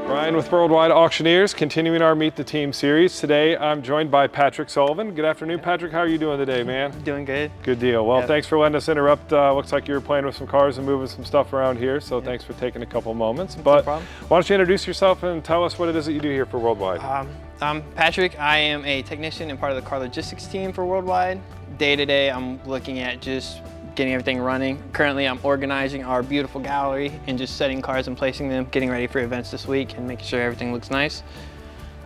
Ryan with Worldwide Auctioneers, continuing our Meet the Team series. Today I'm joined by Patrick Sullivan. Good afternoon, Patrick. How are you doing today, man? Doing good. Good deal. Well, thanks for letting us interrupt. Looks like you were playing with some cars and moving some stuff around here, so thanks for taking a couple moments. But no problem. Why don't you introduce yourself and tell us what it is that you do here for Worldwide? I'm Patrick. I am a technician and part of the car logistics team for Worldwide. Day to day, I'm looking at just getting everything running. Currently, I'm organizing our beautiful gallery and just setting cars and placing them, getting ready for events this week and making sure everything looks nice.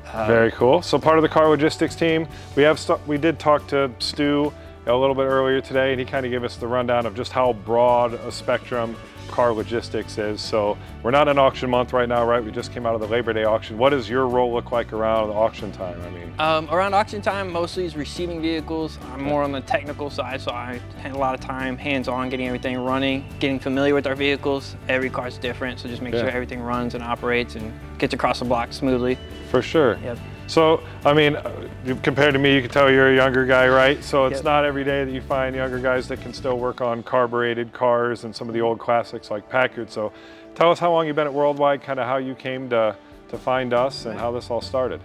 Very cool. So part of the car logistics team, we did talk to Stu a little bit earlier today, and he kind of gave us the rundown of just how broad a spectrum car logistics is. So we're not in auction month right now, right? We just came out of the Labor Day auction. What does your role look like around the auction time? I mean, around auction time, mostly is receiving vehicles. I'm more on the technical side, so I spend a lot of time hands-on, getting everything running, getting familiar with our vehicles. Every car's different, so just make sure everything runs and operates and gets across the block smoothly. For sure. Yep. So, I mean, compared to me, you can tell you're a younger guy, right? So it's not every day that you find younger guys that can still work on carbureted cars and some of the old classics like Packard. So tell us how long you've been at Worldwide, kind of how you came to find us and how this all started.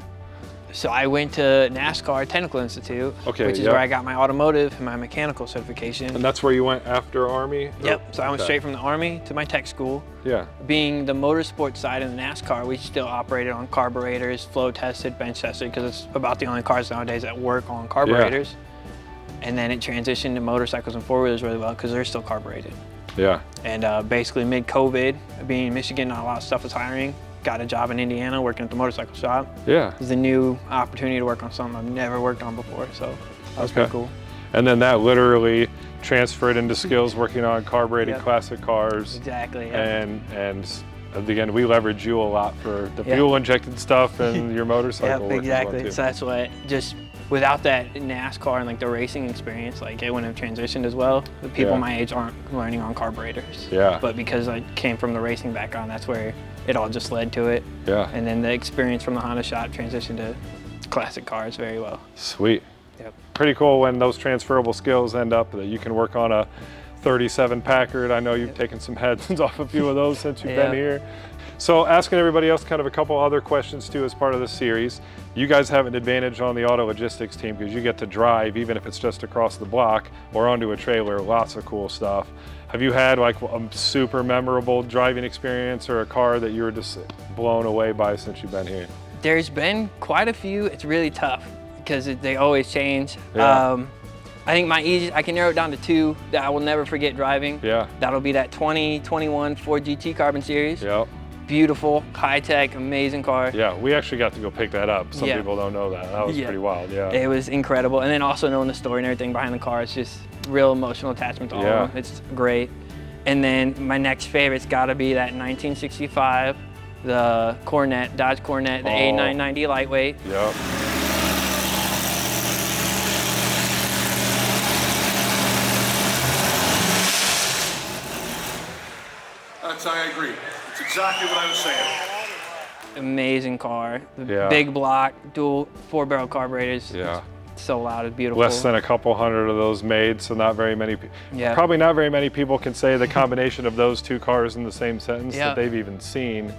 So I went to NASCAR Technical Institute, which is where I got my automotive and my mechanical certification. And that's where you went after Army? Yep, so I went straight from the Army to my tech school. Yeah. Being the motorsport side of the NASCAR, we still operated on carburetors, flow tested, bench tested, because it's about the only cars nowadays that work on carburetors. And then it transitioned to motorcycles and four-wheelers really well because they're still carbureted. Yeah. And basically mid-COVID, being in Michigan, not a lot of stuff was hiring. Got a job in Indiana working at the motorcycle shop. Yeah. It was a new opportunity to work on something I've never worked on before, so that was pretty cool. And then that literally transferred into skills working on carbureted classic cars. Exactly. And again, we leverage you a lot for the fuel injected stuff and your motorcycle work. Exactly. So that's what, just without that NASCAR and like the racing experience, like it wouldn't have transitioned as well. The people my age aren't learning on carburetors. Yeah. But because I came from the racing background, that's where it all just led to it. Yeah. And then the experience from the Honda shop transitioned to classic cars very well. Sweet. Yep. Pretty cool when those transferable skills end up that you can work on a 37 Packard. I know you've taken some heads off a few of those since you've been here. So asking everybody else kind of a couple other questions too as part of this series. You guys have an advantage on the auto logistics team because you get to drive, even if it's just across the block or onto a trailer, lots of cool stuff. Have you had like a super memorable driving experience or a car that you were just blown away by since you've been here? There's been quite a few. It's really tough because they always change. I think I can narrow it down to two that I will never forget driving. Yeah. That'll be that 2021 Ford GT Carbon Series. Yep. Beautiful, high-tech, amazing car. Yeah, we actually got to go pick that up. Some people don't know that. That was pretty wild, It was incredible. And then also knowing the story and everything behind the car, it's just real emotional attachment to all of them. It's great. And then my next favorite's got to be that 1965, the Cornet, Dodge Cornet, the A990 lightweight. Yep. I agree. It's exactly what I was saying. Amazing car. The big block, dual 4-barrel carburetors. Yeah. It's so loud, it's beautiful. Less than a couple hundred of those made, so not very many people. Yeah. Probably not very many people can say the combination of those two cars in the same sentence that they've even seen.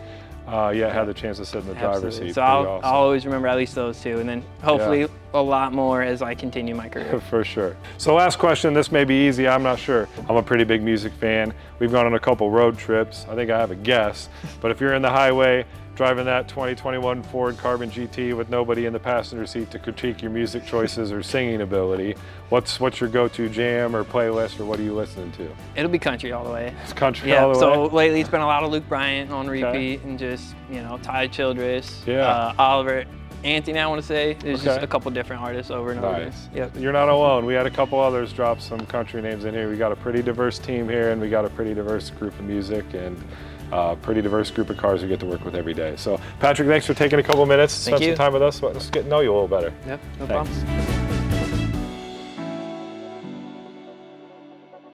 Yet had the chance to sit in the driver's seat. So I'll always remember at least those two, and then hopefully a lot more as I continue my career. For sure. So last question, this may be easy, I'm not sure. I'm a pretty big music fan. We've gone on a couple road trips. I think I have a guess, but if you're in the highway driving that 2021 Ford Carbon GT with nobody in the passenger seat to critique your music choices or singing ability, what's your go-to jam or playlist, or what are you listening to? It'll be country all the way. It's country all the way? So lately it's been a lot of Luke Bryan on repeat and just, Ty Childress, Oliver, Anthony, I want to say. There's just a couple different artists over and over. Yep. You're not alone. We had a couple others drop some country names in here. We got a pretty diverse team here, and we got a pretty diverse group of music, and pretty diverse group of cars we get to work with every day. So Patrick, thanks for taking a couple minutes, spend some time with us. Let's get to know you a little better. Yep, no problem.